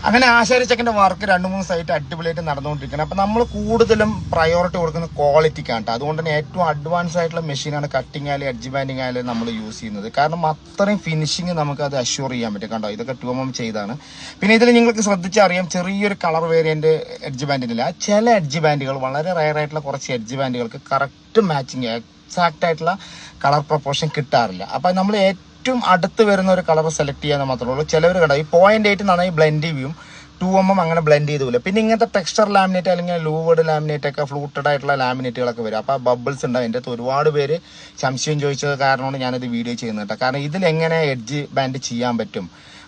അങ്ങനെ ആശാരി ചെക്കൻ്റെ വർക്ക് 2-3 സൈറ്റ് അടിപൊളിയായിട്ട് നടന്നുകൊണ്ടിരിക്കുന്നത്. അപ്പം നമ്മൾ കൂടുതലും പ്രയോറിറ്റി കൊടുക്കുന്ന ക്വാളിറ്റിക്കാണ് കേട്ടോ. അതുകൊണ്ട് തന്നെ ഏറ്റവും അഡ്വാൻസ് ആയിട്ടുള്ള മെഷീനാണ് കട്ടിങ് ആയാലും എഡ്ജ് ബാൻഡിങ് ആയാലും നമ്മൾ യൂസ് ചെയ്യുന്നത്. കാരണം അത്രയും ഫിനിഷിങ് നമുക്ക് അത് അഷ്യൂർ ചെയ്യാൻ പറ്റും. കണ്ടോ, ഇതൊക്കെ 2mm ചെയ്താണ്. പിന്നെ ഇതിൽ നിങ്ങൾക്ക് ശ്രദ്ധിച്ചറിയാം ചെറിയൊരു കളർ വേരിയന്റ് എഡ്ജ് ബാൻഡിനില്ല. ചില എഡ്ജ് ബാൻഡുകൾ വളരെ റയർ ആയിട്ടുള്ള കുറച്ച് എഡ്ജ് ബാൻഡുകൾക്ക് കറക്റ്റ് മാച്ചിങ് എക്സാക്റ്റ് ആയിട്ടുള്ള കളർ പ്രൊപ്പോർഷൻ കിട്ടാറില്ല. അപ്പം നമ്മൾ ഏറ്റവും അടുത്ത് വരുന്ന ഒരു കളർ സെലക്ട് ചെയ്യാൻ മാത്രമേ ഉള്ളൂ. ചിലവർ കണ്ടോ ഈ 0.8 നന്നായി ബ്ലെൻഡ് ചെയ്യും, 2mm അങ്ങനെ ബ്ലെൻഡ് ചെയ്തുമില്ല. പിന്നെ ഇങ്ങനത്തെ ടെക്സ്ചർ ലാമിനേറ്റ് അല്ലെങ്കിൽ ലൂവേഡ് ലാമിനേറ്റ് ഒക്കെ ഫ്ലൂട്ടഡ് ആയിട്ടുള്ള ലാമിനേറ്റുകളൊക്കെ വരും. അപ്പോൾ ബബിൾസ് ഉണ്ടാവും. എൻ്റെ അടുത്ത് ഒരുപാട് പേര് സംശയം ചോദിച്ചത് കാരണമാണ് ഞാനിത് വീഡിയോ ചെയ്യുന്നത് കേട്ടോ. കാരണം ഇതിലെങ്ങനെ എഡ്ജ് ബാൻഡ് ചെയ്യാൻ പറ്റും,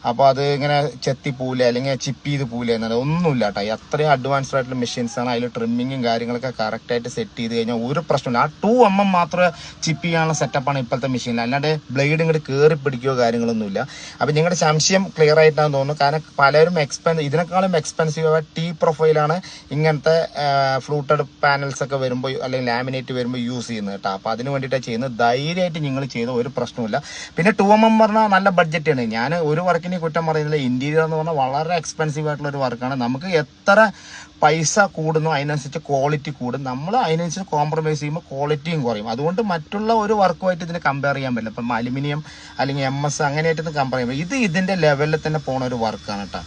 അപ്പോൾ അത് ഇങ്ങനെ ചെത്തി പൂല അല്ലെങ്കിൽ ചിപ്പ് ചെയ്ത് പൂല എന്നത് ഒന്നുമില്ല കേട്ടോ. അത്രയും അഡ്വാൻസ്ഡ് ആയിട്ടുള്ള മെഷീൻസാണ്. അതിൽ ട്രിമ്മിങ്ങും കാര്യങ്ങളൊക്കെ കറക്റ്റായിട്ട് സെറ്റ് ചെയ്ത് കഴിഞ്ഞാൽ ഒരു പ്രശ്നമില്ല. ആ 2mm മാത്രമേ ചിപ്പ് ചെയ്യാനുള്ള സെറ്റപ്പാണ് ഇപ്പോഴത്തെ മെഷീനിൽ. അല്ലാണ്ട് ബ്ലേഡ് ഇങ്ങോട്ട് കയറി പിടിക്കുകയോ കാര്യങ്ങളൊന്നുമില്ല. അപ്പം നിങ്ങളുടെ സംശയം ക്ലിയർ ആയിട്ടാണെന്ന് തോന്നുന്നു. കാരണം പലരും ഇതിനേക്കാളും എക്സ്പെൻസീവ് T പ്രൊഫൈലാണ് ഇങ്ങനത്തെ ഫ്ലൂട്ടഡ് പാനൽസ് ഒക്കെ വരുമ്പോൾ അല്ലെങ്കിൽ ലാമിനേറ്റ് വരുമ്പോൾ യൂസ് ചെയ്യുന്നത് കേട്ടോ. അപ്പോൾ അതിന് വേണ്ടിയിട്ടാണ് ചെയ്യുന്നത്. ധൈര്യമായിട്ട് നിങ്ങൾ ചെയ്ത ഒരു പ്രശ്നമില്ല. പിന്നെ 2mm പറഞ്ഞാൽ നല്ല ബഡ്ജറ്റാണ്. ഞാൻ ഒരു വർക്കിന് കുറ്റം പറയുന്നില്ല. ഇന്റീരിയർ എന്ന് പറഞ്ഞാൽ വളരെ എക്സ്പെൻസീവ് ആയിട്ടുള്ള ഒരു വർക്കാണ്. നമുക്ക് എത്ര പൈസ കൂടുന്നു അതിനനുസരിച്ച് ക്വാളിറ്റി കൂടും. നമ്മൾ അതിനനുസരിച്ച് കോംപ്രമൈസ് ചെയ്യുമ്പോൾ ക്വാളിറ്റിയും കുറയും. അതുകൊണ്ട് മറ്റുള്ള ഒരു വർക്കുമായിട്ട് ഇതിന് കമ്പയർ ചെയ്യാൻ പറ്റില്ല. ഇപ്പം അലുമിനിയം അല്ലെങ്കിൽ MS അങ്ങനെയായിട്ടൊന്നും കമ്പയർ ചെയ്യുമ്പോൾ ഇതിന്റെ ലെവലിൽ തന്നെ പോണ ഒരു വർക്കാണ് കേട്ടോ.